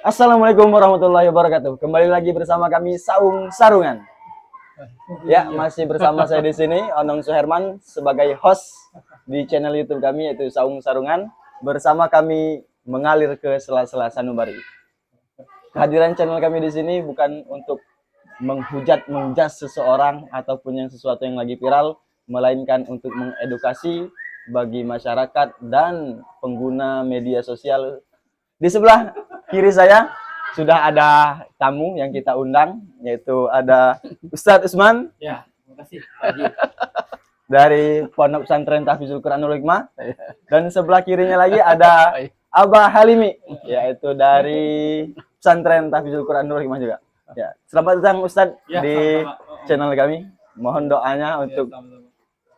Assalamualaikum warahmatullahi wabarakatuh. Kembali lagi bersama kami Saung Sarungan. Ya, masih bersama saya di sini Onong Suherman sebagai host di channel YouTube kami yaitu Saung Sarungan. Bersama kami mengalir ke sela-sela sanubari. Kehadiran channel kami di sini bukan untuk menghujat, menjas seseorang ataupun yang sesuatu yang lagi viral, melainkan untuk mengedukasi bagi masyarakat dan pengguna media sosial. Di sebelah kiri saya sudah ada tamu yang kita undang, yaitu ada Ustadz Usman. Ya, terima kasih. Dari Pondok Pesantren Tahfizul Quranul Hikmah. Dan sebelah kirinya lagi ada Abah Halimi, yaitu dari Pesantren Tahfizul Quranul Hikmah juga. Ya, selamat datang Ustadz Ya, di sama-sama. channel kami. Mohon doanya untuk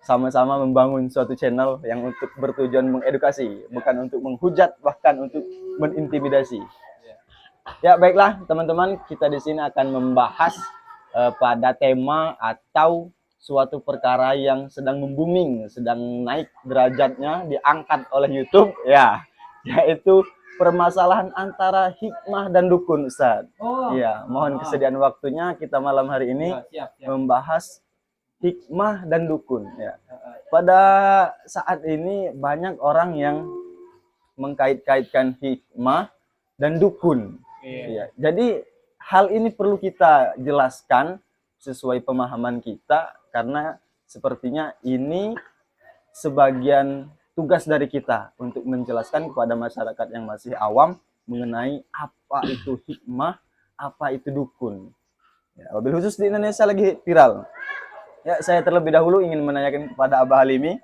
sama-sama membangun suatu channel yang untuk bertujuan mengedukasi, bukan untuk menghujat, bahkan untuk mengintimidasi. Ya, baiklah teman-teman, kita di sini akan membahas pada tema atau suatu perkara yang sedang membuming, sedang naik derajatnya, diangkat oleh YouTube, ya, yaitu permasalahan antara hikmah dan dukun, Ustaz. Ya, mohon kesediaan waktunya kita malam hari ini membahas hikmah dan dukun, ya. Pada saat ini banyak orang yang mengkait-kaitkan hikmah dan dukun. Ya. Jadi hal ini perlu kita jelaskan sesuai pemahaman kita, karena sepertinya ini sebagian tugas dari kita untuk menjelaskan kepada masyarakat yang masih awam mengenai apa itu hikmah, apa itu dukun. Ya, wabil khusus di Indonesia lagi viral. Ya, saya terlebih dahulu ingin menanyakan kepada Abah Halimi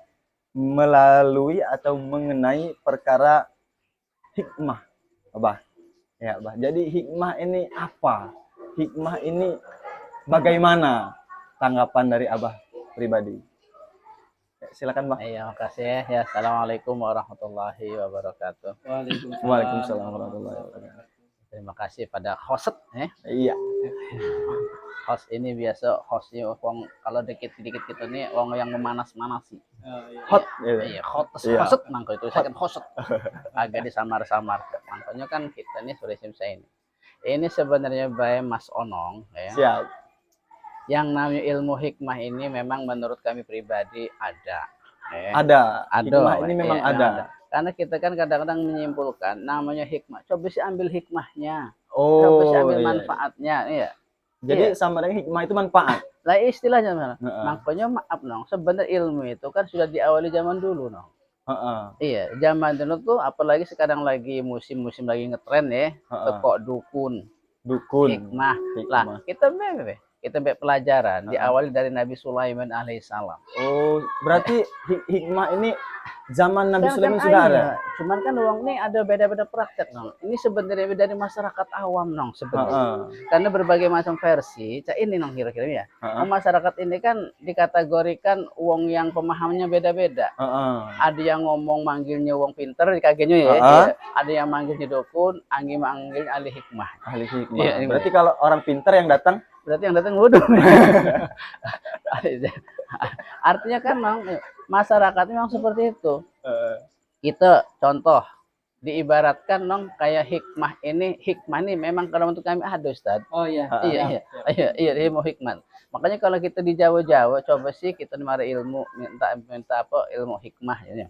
melalui atau mengenai perkara hikmah, Abah. Ya, Abah. Jadi hikmah ini apa? Hikmah ini bagaimana? Tanggapan dari Abah pribadi. Ya, silakan, Bang. Iya, makasih ya. Assalamualaikum warahmatullahi wabarakatuh. Waalaikumsalam warahmatullahi wabarakatuh. Terima kasih pada host Iya. Host ini biasa hostnya wong kalau dikit-dikit gitu nih wong yang memanas-manasi. Hot gitu. Iya, host Iya. host mangko itu saya kan host. Agak disamar-samar. Makanya kan kita nih sore saya ini. Ini sebenarnya bae Mas Onong ya. Siap. Yang namanya ilmu hikmah ini memang menurut kami pribadi ada. Ada. Ada. Hikmah ini memang Iya, ada. Karena kita kan kadang-kadang menyimpulkan namanya hikmah. Coba sih ambil hikmahnya. Oh, Coba sih ambil iya. manfaatnya. Iya. Jadi Iya. sama dengan hikmah itu manfaat. Lah istilahnya mana? Heeh. Makanya maaf nong. Sebenarnya ilmu itu kan sudah diawali zaman dulu nong. Heeh. Iya, zaman dulu tuh apalagi sekarang lagi musim-musim lagi ngetren ya. Teko dukun, Dukun. hikmah. Lah kita pelajaran diawali dari Nabi Sulaiman alaihissalam. Oh, berarti hikmah ini zaman Nabi Kan Sulaiman sudah ada. Cuman kan uang ini ada beda-beda praktek nong. Ini sebenarnya dari masyarakat awam nong sebenarnya. Karena berbagai macam versi. Cak ini nong kira-kira ya. Masyarakat ini kan dikategorikan uang yang pemahamannya beda-beda. Ada yang ngomong manggilnya uang pinter dikagennya ya. Ada yang manggilnya dukun, anggi manggil ahli hikmah. Ahli hikmah. Iya, berarti kalau orang pinter yang datang, berarti yang datang wudhu. Artinya kan nong masyarakat memang seperti itu. Kita contoh diibaratkan nong kayak hikmah ini memang kalau untuk kami ada Ustaz. Oh iya. Iya mau hikmah. Makanya kalau kita di Jawa-Jawa coba sih kita mari ilmu minta apa ilmu hikmah ya.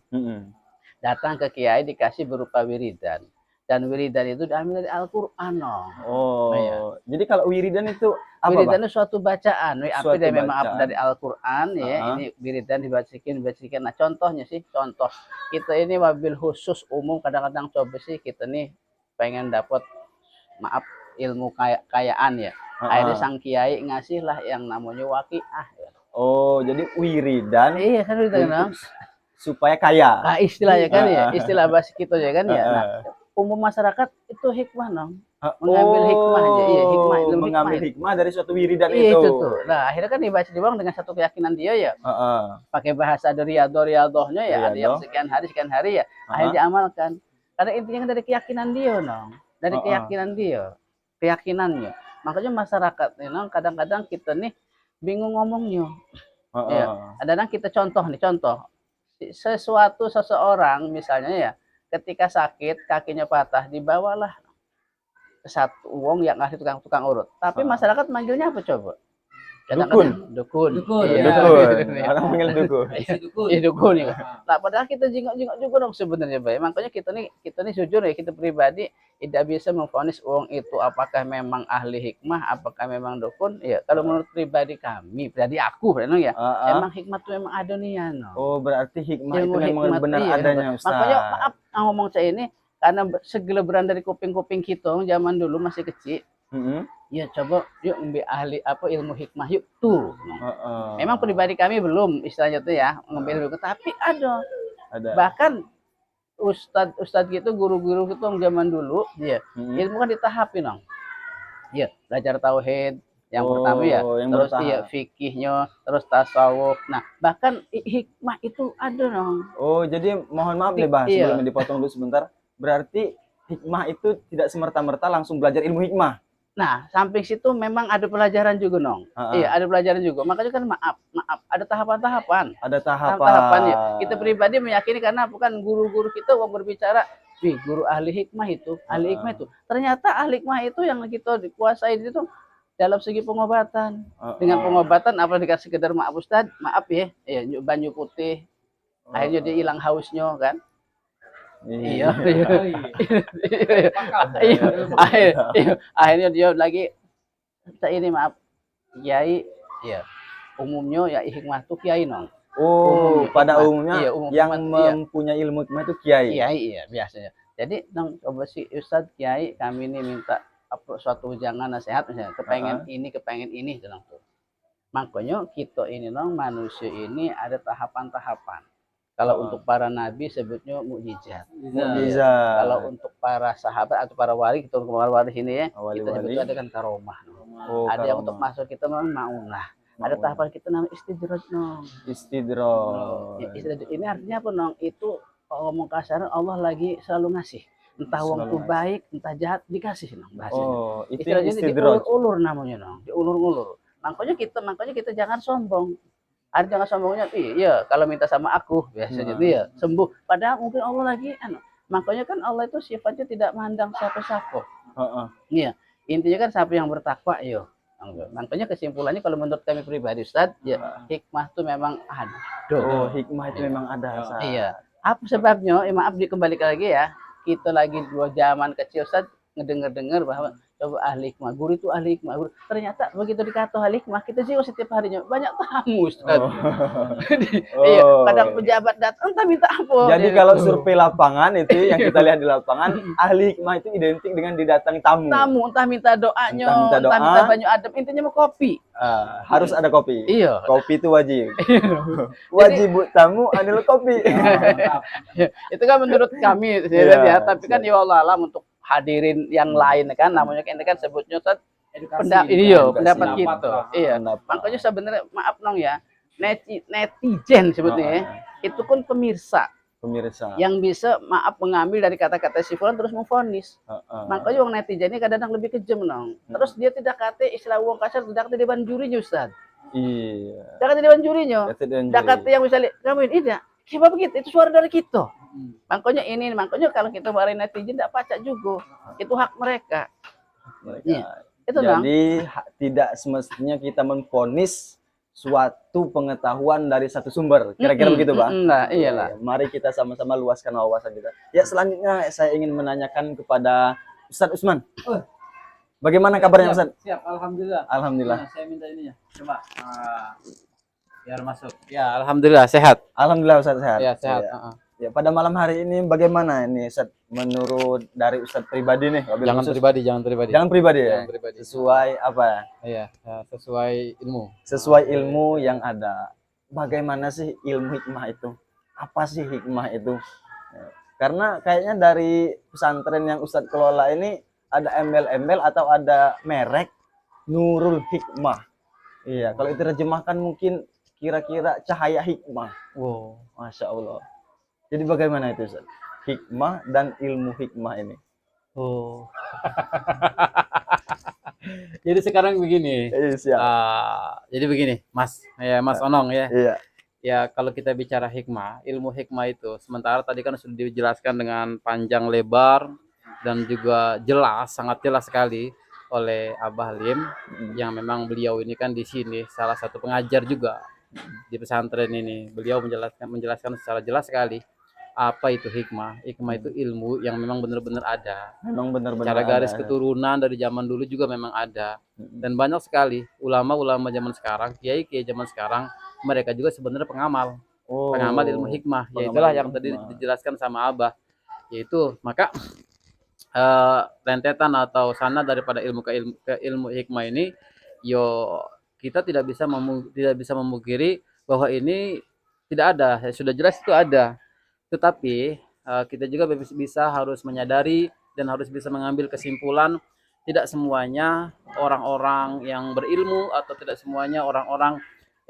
Datang ke kiai dikasih berupa wiridan. Dan wiridan itu diambil dari Al-Qur'an nong. Oh. Iya. Jadi kalau wiridan itu apa, Wiridan itu suatu bacaan, Suatu dari memang bacaan. apa dari Al-Qur'an ya. Ini wiridan dibacakan. Nah, contohnya sih, contoh kita ini wabil khusus umum kadang-kadang coba sih kita nih pengen dapat maaf ilmu kayaan ya. Akhirnya sang kiai ngasih lah yang namanya waqiah ya. Oh, jadi wiridan Iya kan itu kan. supaya kaya. Nah, istilahnya kan ya, istilah bahasa kita ya kan ya. Nah, umum masyarakat itu hikmah nong. Mengambil hikmah aja, iya hikmah itu mengambil hikmah dari suatu wiridan iya, itu. Tuh. Nah, akhirnya kan dibaca di bawah dengan satu keyakinan dia ya. Pakai bahasa dari riadohnya ya, ada yang sekian hari ya. Akhirnya diamalkan. Karena intinya kan dari keyakinan dia, nong. Dari keyakinan dia, keyakinannya. Makanya masyarakat nih, nong, kadang-kadang kita nih bingung ngomongnya. Ya, kadang kita contoh. Seseorang misalnya ya, ketika sakit kakinya patah dibawalah satu wong yang ngasih tukang urut. Tapi masyarakat manggilnya apa coba? Dukun. Dukun. Dukun. Iya. Dukun. Orang panggil dukun. Iya dukun ya. Nah, padahal kita jingok-jingok juga dong sebenarnya, Bay. Makanya kita nih jujur ya, kita pribadi tidak bisa memvonis wong itu apakah memang ahli hikmah, apakah memang dukun. Ya, kalau menurut pribadi kami, pribadi aku, memang ya, emang hikmah itu memang ada nih ya. No. Oh, berarti hikmah Ilmu itu memang hikmat, benar iya, adanya, Ustaz. Makanya maaf ngomong saya ini karena segeleberan dari kuping-kuping kita zaman dulu masih kecil. Ya coba yuk ngambil ahli apa ilmu hikmah yuk tuh. Memang pribadi kami belum istilahnya tuh ya ngambil ilmu, tapi ada. Bahkan ustadz gitu, guru-guru gitu zaman dulu, ya ilmu kan ditahapin dong. Ya belajar tauhid yang pertama ya, terus iya fikihnya, terus tasawuf. Nah bahkan hikmah itu ada dong. Oh jadi mohon maaf nih Bah, sebelum dipotong dulu sebentar. Berarti hikmah itu tidak semerta-merta langsung belajar ilmu hikmah. Nah, samping situ memang ada pelajaran juga, Nong. Iya, ada pelajaran juga. Makanya kan maaf, ada tahapan-tahapan. Ada tahapan. Ya. Kita pribadi meyakini karena bukan guru-guru kita yang berbicara, wih, guru ahli hikmah itu, ahli hikmah itu. Ternyata ahli hikmah itu yang kita dikuasai itu dalam segi pengobatan. Dengan pengobatan apa dikasih sekedar maaf Ustaz, maaf ya, banyu putih. Akhirnya dia hilang hausnya kan. Iya. Akhirnya dia lagi ini maaf kiai ya umumnya ya hikmah itu kiai nong. Oh pada umumnya yang mempunyai ilmu hikmah itu kiai. Kiai iya biasanya. Jadi nong coba si Ustadz kiai kami ini minta suatu jangan nasihat misalnya kepengen ini nong tuh. Makanya kita ini nong manusia ini ada tahapan-tahapan. Kalau untuk para nabi sebutnya mukjizat. Kalau untuk para sahabat atau para wali, kita untuk para wali sini ya, kita sebutnya ada kan karomah. Ada yang untuk masuk kita memang maunah. Ada tahapan kita namanya istidraj nong. Istidraj ini artinya apa nong? Itu kalau ngomong kasar Allah lagi selalu ngasih. Entah wong itu baik, entah jahat dikasih nong bahasanya. Oh, itu diulur-ulur namanya nong, diulur-ulur. Makanya kita jangan sombong. Ada jangan sombongnya, iya kalau minta sama aku biasanya dia sembuh. Padahal mungkin Allah lagi, makanya kan Allah itu sifatnya tidak mandang siapa-siapa. Iya, intinya kan siapa yang bertakwa, yo. Makanya kesimpulannya kalau menurut kami pribadi, Ustaz, ya hikmah itu memang ada. Oh, hikmah itu memang ada. Ustaz. Iya. Apa sebabnya? Maaf dikembali lagi ya. Kita lagi dua zaman kecil, Ustaz, ngedengar bahwa coba ahli hikmah, guru itu ahli hikmah. Guru. Ternyata begitu dikata ahli hikmah, kita sih setiap harinya banyak tamu, Ustaz. Iya, kadang pejabat datang entah minta apa. Jadi kalau survei lapangan itu yang kita lihat di lapangan, ahli hikmah itu identik dengan didatangi tamu. Entah minta doanya, entah minta banyu adem, intinya mau kopi. Harus ada kopi. Iya. Kopi itu wajib. Wajib buat tamu adalah kopi. Itu kan menurut kami, ya. Tapi kan ya Allah alam untuk hadirin yang lain kan namanya ini kan sebutnya pendapat kita. Iya. Makanya sebenarnya maaf nong ya, netizen sebetulnya itu pun pemirsa yang bisa maaf mengambil dari kata-kata si fulan terus memvonis. Makanya wong netizen ini kadang-kadang lebih kejam nong. Terus dia tidak kata istilah wong kasar tidak kata dewan jurinya Ustaz. Iya. Tidak kata dewan jurinya. Tidak kata yang misalnya kamu ini tidak. Coba begitu, itu suara dari kita. Makanya kalau kita marahin netizen tidak pacak juga. Itu hak mereka. Iya. Jadi tidak semestinya kita memvonis suatu pengetahuan dari satu sumber. Kira-kira begitu, Bang? Nah, iyalah. Mari kita sama-sama luaskan wawasan kita. Ya, selanjutnya saya ingin menanyakan kepada Ustadz Usman. Bagaimana kabarnya, Ustadz? Siap, alhamdulillah. Alhamdulillah. Nah, saya minta ininya. Coba. Biar masuk. Ya, alhamdulillah sehat. Alhamdulillah Ustaz sehat. Ya, sehat. Ya, pada malam hari ini bagaimana ini Ustaz menurut dari Ustaz pribadi nih? Jangan pribadi. Jangan pribadi ya. Jangan pribadi. Sesuai apa? Iya, sesuai ilmu. Sesuai ilmu yang ada. Bagaimana sih ilmu hikmah itu? Apa sih hikmah itu? Karena kayaknya dari pesantren yang Ustaz kelola ini ada embel-embel atau ada merek Nurul Hikmah. Iya, kalau diterjemahkan mungkin kira-kira cahaya hikmah. Wow, Masya Allah. Jadi bagaimana itu Ustaz? Hikmah dan ilmu hikmah ini. Oh. Jadi sekarang begini. Jadi begini, Mas Onong ya. Iya. Ya kalau kita bicara hikmah, ilmu hikmah itu sementara tadi kan sudah dijelaskan dengan panjang lebar dan juga jelas, sangat jelas sekali oleh Abah Lim, yang memang beliau ini kan di sini salah satu pengajar juga di pesantren ini. Beliau menjelaskan secara jelas sekali apa itu hikmah. Hikmah itu ilmu yang memang benar-benar ada. Memang benar-benar Cara garis ada. keturunan dari zaman dulu juga memang ada. Dan banyak sekali ulama-ulama zaman sekarang, kiai-kiai zaman sekarang, mereka juga sebenarnya pengamal. Oh, Pengamal ilmu hikmah. Ya pengamal itulah ilmu yang tadi hikmah. dijelaskan sama Abah. Yaitu maka rentetan atau sana daripada ilmu ke ilmu hikmah ini, yo kita tidak bisa memungkiri bahwa ini tidak ada. Ya, sudah jelas itu ada. Tetapi kita juga bisa harus menyadari dan harus bisa mengambil kesimpulan, tidak semuanya orang-orang yang berilmu atau tidak semuanya orang-orang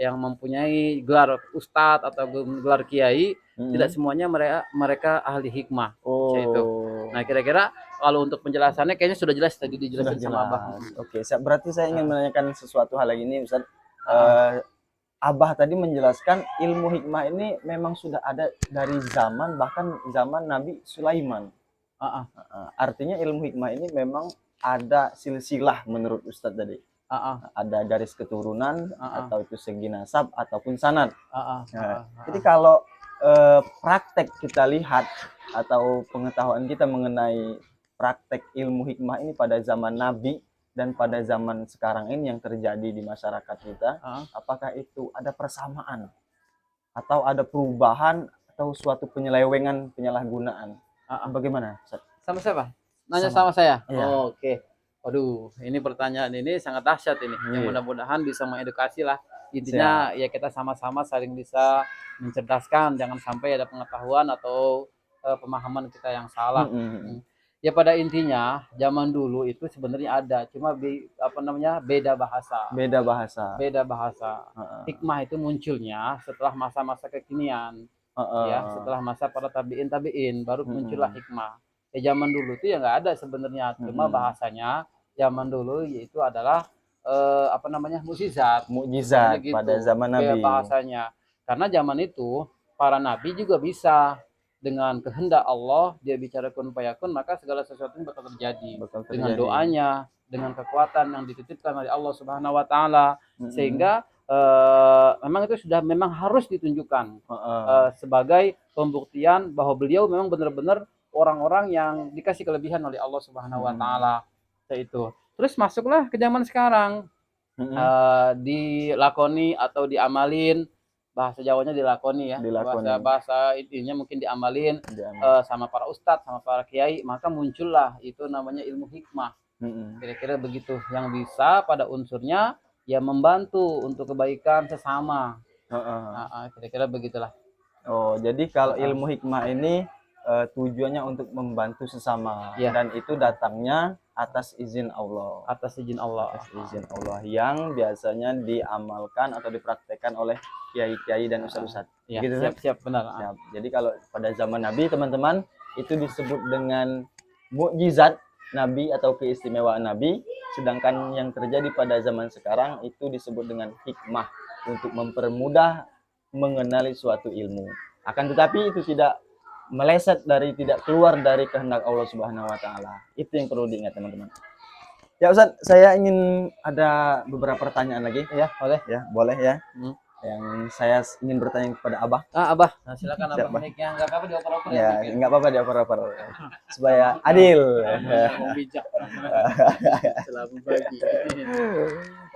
yang mempunyai gelar ustadz atau gelar kiai, tidak semuanya mereka ahli hikmah. Itu. Nah, kira-kira kalau untuk penjelasannya kayaknya sudah jelas tadi dijelaskan sama Abah. Oke, berarti saya ingin menanyakan sesuatu hal lagi ini, Ustaz. Abah tadi menjelaskan ilmu hikmah ini memang sudah ada dari bahkan zaman Nabi Sulaiman. Artinya ilmu hikmah ini memang ada silsilah menurut Ustadz tadi. Ada garis keturunan atau itu segi nasab ataupun sanad. Jadi kalau praktek kita lihat atau pengetahuan kita mengenai praktek ilmu hikmah ini pada zaman Nabi dan pada zaman sekarang ini yang terjadi di masyarakat kita, apakah itu ada persamaan atau ada perubahan atau suatu penyelewengan, penyalahgunaan? Bagaimana? Sama siapa? Nanya sama saya? Iya. Oh, oke. Waduh, ini pertanyaan ini sangat dahsyat ini. Yang mudah-mudahan bisa mengedukasi lah. Intinya ya kita sama-sama saling bisa mencerdaskan, jangan sampai ada pengetahuan atau pemahaman kita yang salah. Ya pada intinya zaman dulu itu sebenarnya ada, cuma beda bahasa. Hikmah itu munculnya setelah masa-masa kekinian. Ya, setelah masa para tabiin baru muncullah hikmah. Ya zaman dulu itu ya nggak ada sebenarnya, cuma bahasanya zaman dulu yaitu adalah mukjizat gitu, pada zaman Nabi. Bahasanya. Karena zaman itu para nabi juga bisa dengan kehendak Allah, dia bicara kun fayakun, maka segala sesuatu bakal terjadi. Dengan doanya, dengan kekuatan yang dititipkan oleh Allah Subhanahu wa taala, sehingga memang itu sudah harus ditunjukkan sebagai pembuktian bahwa beliau memang benar-benar orang-orang yang dikasih kelebihan oleh Allah Subhanahu wa taala. Itu. Terus masuklah ke zaman sekarang. Dilakoni atau diamalin, bahasa Jawanya dilakoni ya. Bahasa intinya mungkin diamalin sama para ustadz, sama para kiai, maka muncullah itu namanya ilmu hikmah. Kira-kira begitu, yang bisa pada unsurnya ya membantu untuk kebaikan sesama. Kira-kira begitulah. Oh, jadi kalau ilmu hikmah ini tujuannya untuk membantu sesama, dan itu datangnya atas izin Allah. Atas izin Allah yang biasanya diamalkan atau dipraktekkan oleh kiai-kiai dan ustadz-ustadz. Gitu, siap, benar. Siap. Jadi kalau pada zaman Nabi, teman-teman, itu disebut dengan mukjizat Nabi atau keistimewaan Nabi, sedangkan yang terjadi pada zaman sekarang itu disebut dengan hikmah, untuk mempermudah mengenali suatu ilmu. Akan tetapi itu tidak meleset tidak keluar dari kehendak Allah Subhanahu wa taala. Itu yang perlu diingat, teman-teman. Ya Ustaz, saya ingin ada beberapa pertanyaan lagi. Ya, boleh? Ya, boleh ya. Yang saya ingin bertanya kepada Abah. Abah. Nah, silakan Abah. Mic-nya enggak apa-apa dioper-oper. Ya, enggak apa-apa dioper-oper. Supaya adil. Bijak. Selamat pagi.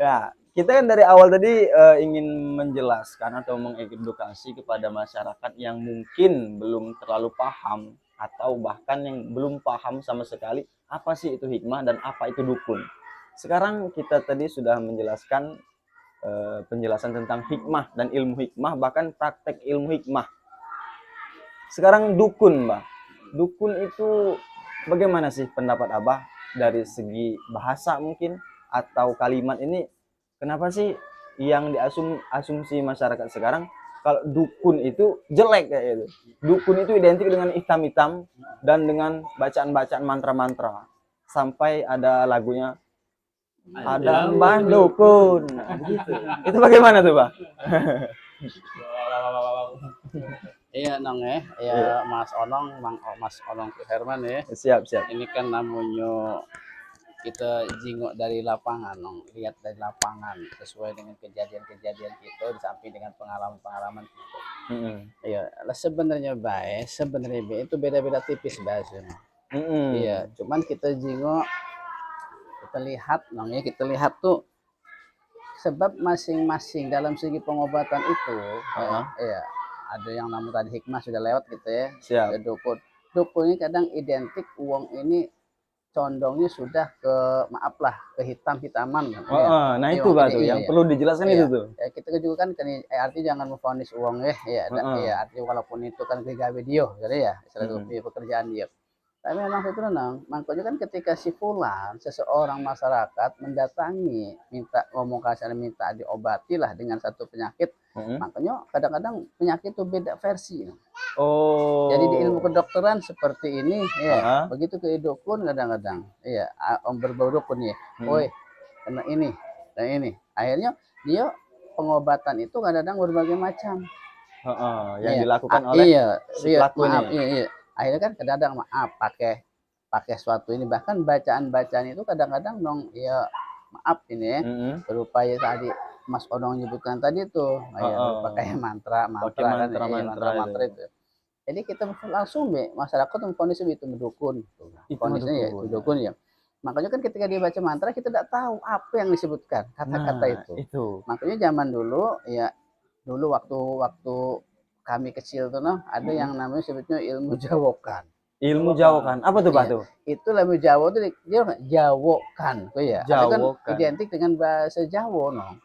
Ya, kita kan dari awal tadi ingin menjelaskan atau mengedukasi kepada masyarakat yang mungkin belum terlalu paham atau bahkan yang belum paham sama sekali apa sih itu hikmah dan apa itu dukun. Sekarang kita tadi sudah menjelaskan penjelasan tentang hikmah dan ilmu hikmah, bahkan praktek ilmu hikmah. Sekarang dukun, Mbak. Dukun itu bagaimana sih pendapat Abah dari segi bahasa mungkin atau kalimat ini? Kenapa sih yang diasumsi masyarakat sekarang kalau dukun itu jelek kayak itu? Dukun itu identik dengan hitam-hitam dan dengan bacaan-bacaan mantra-mantra. Sampai ada lagunya, ada Mbah Dukun. Nah, begitu. Itu bagaimana tuh, Pak? Iya nong ya Mas Onong, Mas Onong Herman ya. Siap, siap. Ini kan namanya kita jingok dari lapangan, nong. Lihat dari lapangan sesuai dengan kejadian-kejadian kita, di samping dengan pengalaman-pengalaman kita. Iya, lah sebenarnya baik itu beda-beda tipis bahasanya. Iya, cuman kita jingok, kita lihat, nong ya, kita lihat tuh sebab masing-masing dalam segi pengobatan itu, iya, ada yang namanya tadi hikmah sudah lewat gitu ya. Siap. Ada dukun ini kadang identik uang ini condongnya sudah ke maaf lah ke hitam-hitaman. Nah itu Pak tuh yang perlu dijelaskan itu tuh. Ya, kita juga kan artinya jangan memvonis uang ya, artinya walaupun itu kan gawe video, jadi ya istilah pekerjaan dia. Tapi memang itu makanya kan ketika si fulan seseorang masyarakat mendatangi minta ngomong kasar minta diobati lah dengan satu penyakit, makanya kadang-kadang penyakit itu beda versi. Jadi di ilmu kedokteran seperti ini ya, begitu ke dukun kadang-kadang ya om berbau dukun ya, woi kena ini dan ini, akhirnya dia pengobatan itu kadang-kadang berbagai macam yang dilakukan oleh si pelaku ini. Iya. Akhirnya kan kadang-kadang maaf pakai suatu ini, bahkan bacaan-bacaan itu kadang-kadang dong ya maaf ini ya, berupaya tadi Mas Onong nyebutkan tadi itu pakai mantra itu. Jadi kita langsung masyarakat memvonis itu mendukun, vonisnya ya itu dukun ya. Makanya kan ketika dia baca mantra kita tidak tahu apa yang disebutkan kata-kata itu. Makanya zaman dulu ya, dulu waktu kami kecil tuh ada yang namanya sebutnya ilmu jawokan. Ilmu jawokan apa tuh Pak tuh? Itu ilmu Jawa tuh dia jawokan tuh ya. Itu kan identik dengan bahasa Jawa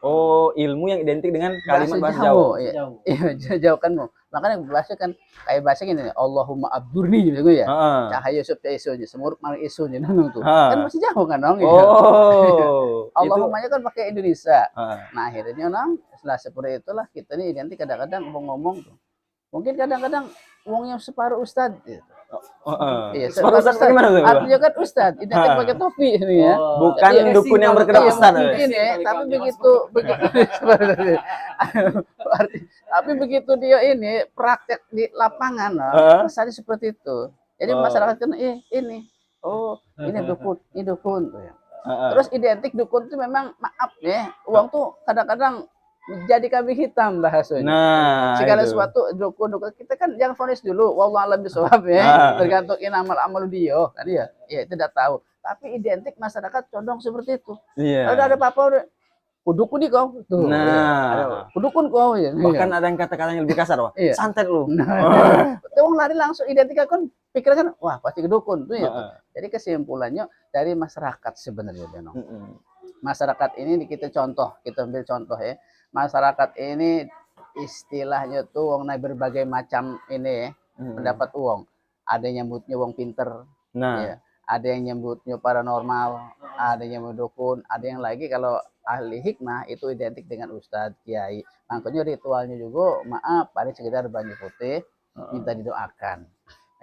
ilmu yang identik dengan kalimat bahasa Jawa. Iya, jawokan. Makanya bahasa kan kayak bahasa gini, Allahumma abdurni gitu ya. Cahaya supaya isunya, semurut mal isunya tuh. Kan masih Jawa kan dong. Allahumma-nya kan pakai Indonesia. Nah, akhirnya setelah seperti itulah kita ini identik kadang-kadang ngomong tuh. Mungkin kadang-kadang uangnya separuh ustad gitu. Iya, separuh ustad gimana tuh? Artinya kan ustad, identik pakai topi ini ya. Bukan dukun yang berkedok ustad. Mungkin ya, tapi begitu tapi begitu dia ini praktek di lapangan, kesannya seperti itu. Jadi masyarakat kan ini dukun tuh ya. Terus identik dukun itu memang maaf ya, uang tuh kadang-kadang jadi kambing hitam bahasanya. Segala sesuatu dukun kita kan jangan vonis dulu. Wallahu a'lam bishawab ya. Tergantung amal dia kan ya. Ya tidak tahu. Tapi identik masyarakat condong seperti itu. Kalau ada apa-apa udah kudukun nih kau. Tuh. Kudukun kau ya. Bahkan ada yang kata-katanya lebih kasar, Wah. Santet lu. Tuh lari langsung identik kan pikir kan wah pasti kedukun tuh ya. Jadi kesimpulannya dari masyarakat sebenarnya masyarakat ini kita ambil contoh ya. Masyarakat ini istilahnya tuh uang naik berbagai macam ini mendapat uang. Ada yang nyebutnya uang pinter, ada yang nyebutnya paranormal, ada yang nyebut dukun, ada yang lagi kalau ahli hikmah itu identik dengan ustadz, kiai. Makanya ritualnya juga maaf paling sekedar banyu putih minta didoakan.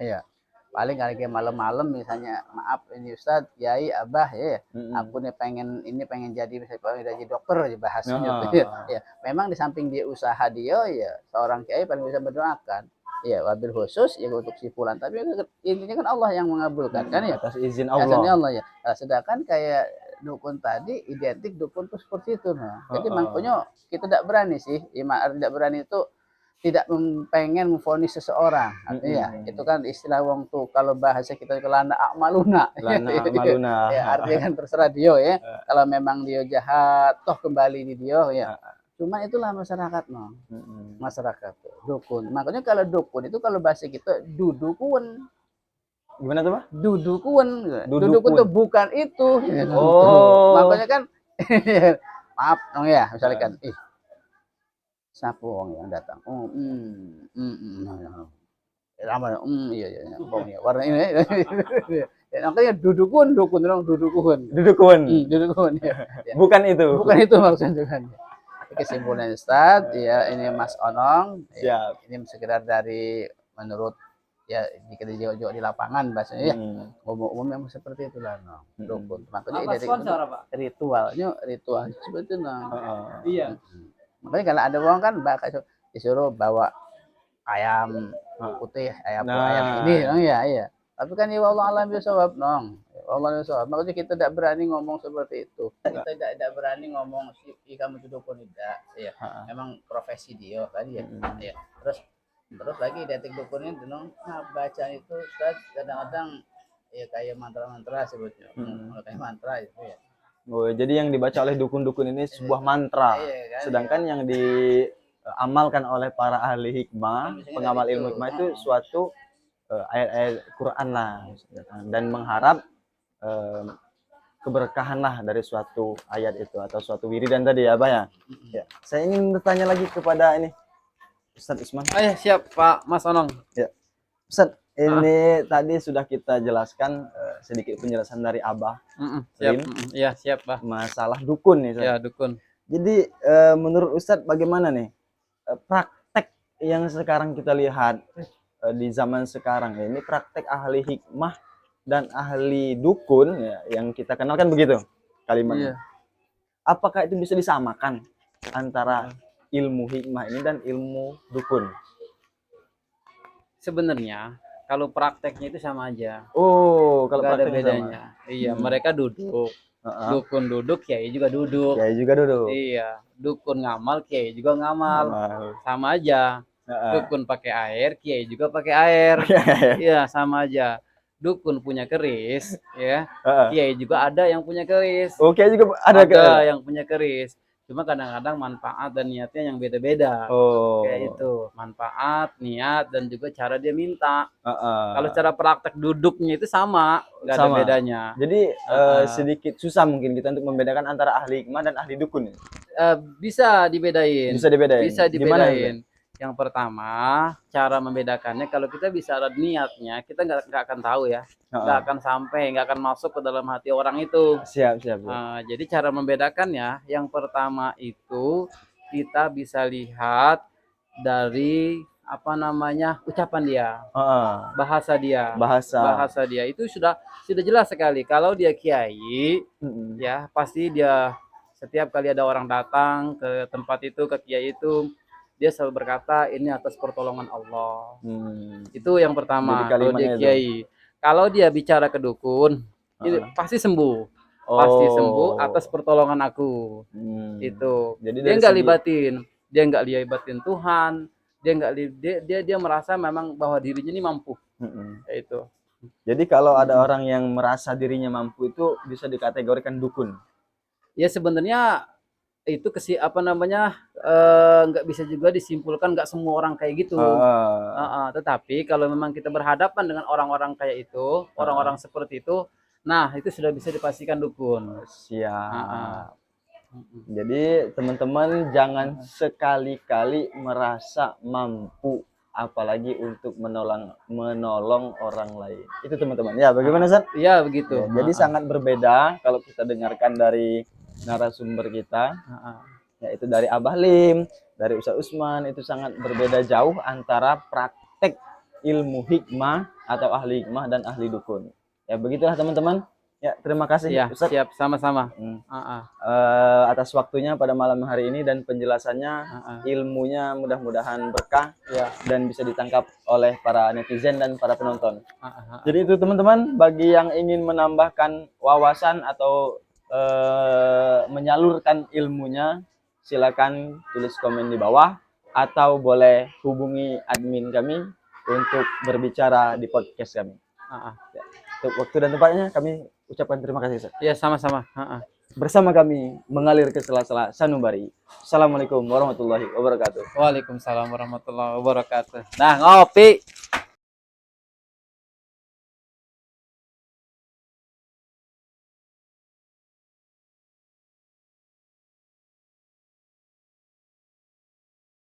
Iya. Paling kali malam-malam misalnya maaf ini ustadz, kiai, abah ya, aku nih pengen jadi dokter aja bahasanya ya. Memang di samping dia usaha dia ya seorang kiai paling bisa mendoakan ya wabil khusus ya untuk si fulan, tapi intinya kan Allah yang mengabulkan kan ya, atas izin Allah ya. Nah, sedangkan kayak dukun tadi identik dukun tuh seperti itu jadi makanya kita tidak berani sih tidak berani itu tidak pengen memvonis seseorang, artinya itu kan istilah wong tuh kalau bahasa kita kelana akmaluna, ya artinya kan terserah dia ya. Kalau memang dia jahat toh kembali di dia ya. Cuma itulah masyarakat masyarakat dukun. Makanya kalau dukun itu kalau bahasa kita dudukun. Gimana tuh Pak? Dudukun tuh bukan itu. Makanya kan maaf dong ya misalkan siapa orang yang datang? Iya, warna ini. Makanya dudukun. Bukan itu. Bukan itu maksudnya kan. Kesimpulan Ustaz, ya ini Mas Onong. Siap. Ini sekedar dari menurut ya jika di lapangan bahasanya ya. Umum memang seperti itulah dukun. Makanya ritualnya seperti itu. Iya. Makanya kalau ada uang kan bakal disuruh bawa ayam putih, ayam Nah. ini, iya. Tapi kan ya Allah alam bisawab, nong. Allah bisawab. Maksudnya kita tidak berani ngomong seperti itu. Kita tidak berani ngomong si kamu itu dukun tidak. Iya. Memang profesi dia kan ya. Iya. Terus lagi detik dukun itu nong. Nah, bacaan itu Ustaz kadang-kadang ya kayak mantra-mantra sebutnya. Kayak mantra itu ya. Oh, jadi yang dibaca oleh dukun-dukun ini sebuah mantra. Iya, kan, Sedangkan yang diamalkan oleh para ahli hikmah, pengamal ilmu hikmah itu suatu ayat-ayat Quran lah, dan mengharap keberkahan lah dari suatu ayat itu atau suatu wiridan tadi ya, Pak ya. Ya, saya ingin bertanya lagi kepada ini Ustaz Usman. Oh ya, siap Pak Mas Onong. Ya. Ustaz, ini tadi sudah kita jelaskan sedikit penjelasan dari Abah. Siap. Iya, siap, Pak. Masalah dukun nih, Ustaz. Ya, dukun. Jadi menurut Ustadz bagaimana nih praktek yang sekarang kita lihat di zaman sekarang ini, praktek ahli hikmah dan ahli dukun ya, yang kita kenal kan begitu kalimatnya. Apakah itu bisa disamakan antara ilmu hikmah ini dan ilmu dukun? Sebenarnya kalau prakteknya itu sama aja. Oh, kalau Nggak ada prakteknya bedanya. Iya, mereka duduk. Dukun duduk, kiai juga duduk. Kiai juga duduk. Iya, dukun ngamal, kiai juga ngamal. Sama aja. Dukun pakai air, kiai juga pakai air. Iya, sama aja. Dukun punya keris, ya. Kiai juga ada yang punya keris. Oh, kiai juga ada yang punya keris. Cuma kadang-kadang manfaat dan niatnya yang beda-beda. Kayak itu, manfaat, niat, dan juga cara dia minta. Kalau cara praktek duduknya itu sama, nggak ada bedanya. Jadi sedikit susah mungkin kita untuk membedakan antara ahli hikmah dan ahli dukun. Bisa dibedain. Bisa dibedain. Bisa dibedain. Yang pertama, cara membedakannya kalau kita bisa ada niatnya, kita nggak akan tahu ya, nggak akan sampai, nggak akan masuk ke dalam hati orang itu. Siap. Jadi cara membedakannya, yang pertama itu kita bisa lihat dari apa namanya ucapan dia, bahasa dia, bahasa dia itu sudah jelas sekali. Kalau dia kiai, ya pasti dia setiap kali ada orang datang ke tempat itu, ke kiai itu, dia selalu berkata ini atas pertolongan Allah. Itu yang pertama. Kalau dia kiai, kalau dia bicara ke dukun, itu pasti sembuh. Pasti sembuh atas pertolongan aku. Itu. Jadi dia nggak libatin Tuhan. Dia merasa memang bahwa dirinya ini mampu. Itu. Jadi kalau ada orang yang merasa dirinya mampu itu bisa dikategorikan dukun. Ya sebenarnya itu nggak bisa juga disimpulkan nggak semua orang kayak gitu. Tetapi kalau memang kita berhadapan dengan orang-orang kayak itu, orang-orang seperti itu, nah itu sudah bisa dipastikan dukun. Siap. Jadi teman-teman jangan sekali-kali merasa mampu, apalagi untuk menolong orang lain. Itu teman-teman. Ya, bagaimana Ustaz? Ya begitu. Jadi sangat berbeda kalau kita dengarkan dari narasumber kita, yaitu dari Abah Lim, dari Ustaz Usman, itu sangat berbeda jauh antara praktek ilmu hikmah atau ahli hikmah dan ahli dukun. Ya begitulah teman-teman. Ya terima kasih Ustaz. Siap, sama-sama. Atas waktunya pada malam hari ini dan penjelasannya, ilmunya mudah-mudahan berkah dan bisa ditangkap oleh para netizen dan para penonton. Jadi itu teman-teman, bagi yang ingin menambahkan wawasan atau menyalurkan ilmunya, silakan tulis komen di bawah atau boleh hubungi admin kami untuk berbicara di podcast kami. Ya, untuk waktu dan tempatnya kami ucapkan terima kasih Ustaz. Ya sama-sama. Bersama kami mengalir ke sela-sela sanubari. Assalamualaikum warahmatullahi wabarakatuh. Waalaikumsalam warahmatullahi wabarakatuh. Nah ngopi.